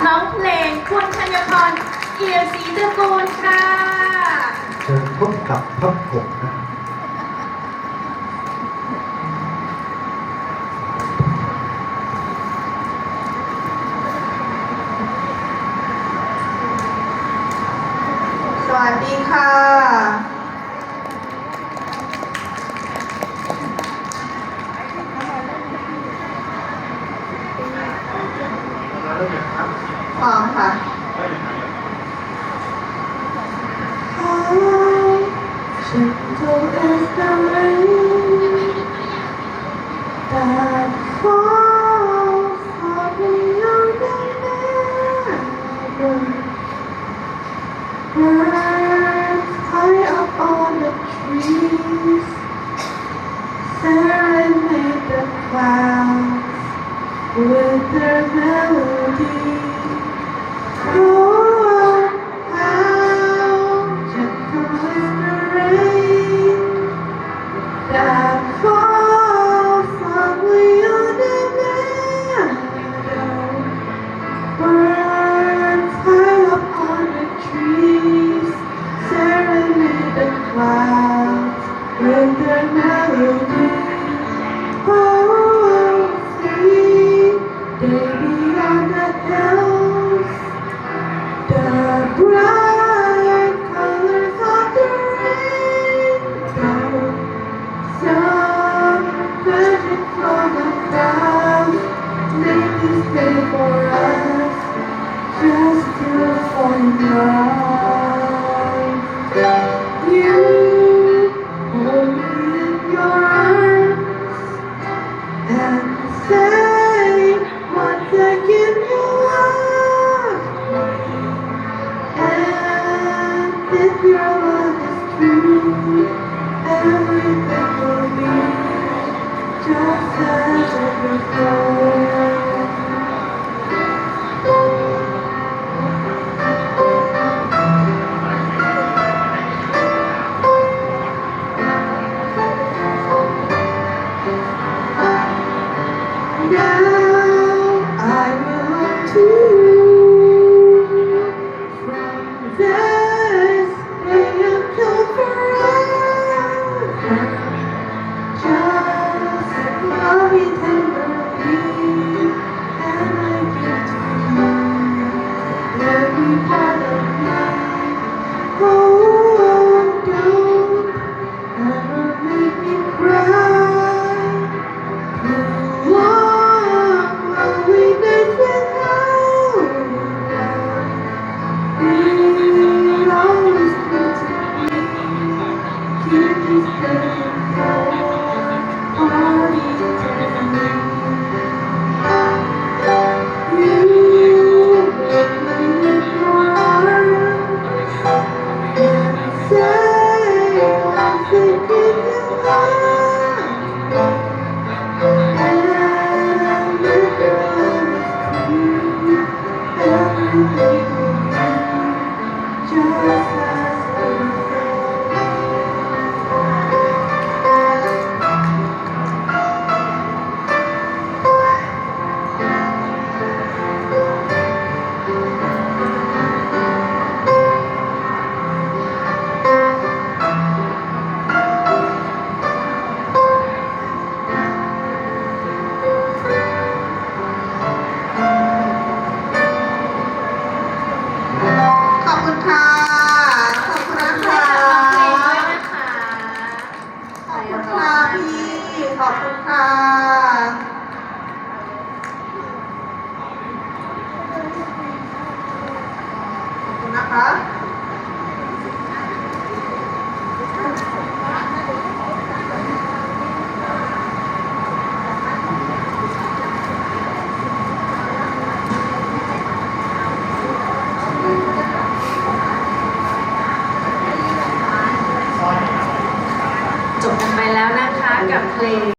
น้องเพลงคุณธัญพรเอี่ยมศรีตระกูลค่ะเชิญพบกับพับผมนะสวัสดีค่ะพร้อมค่ะ Gentle as the rain that falls softly on the meadow. Birds high up on the trees serenade the clouds with their melody. Oh, how gentle is the rain that falls softly on the meadow. Birds high up on the trees serenade the clouds with their melody. Oh, see, they beyond the hills, the bright colors of the rainbow. Some magic from above made this day for us just to fall in love. You hold me in your arms and say once again you love me. And if your love is true, everything will be just as it before. Now I belong to you from this day until forever. Just love me tenderly, and I give to you every part of me. Oh, don't ever make me cry. Long loneliness without love. Be always good to me. Keep me staying for all eternity. You hold me in your arms and say I'm thinking you love me. And if your love is true, everything will be just asขอบคุณค่ะ ขอบคุณนะคะ ขอบคุณค่ะพี่ ขอบคุณค่ะ ขอบคุณนะคะจบกันไปแล้วนะคะกับเพลง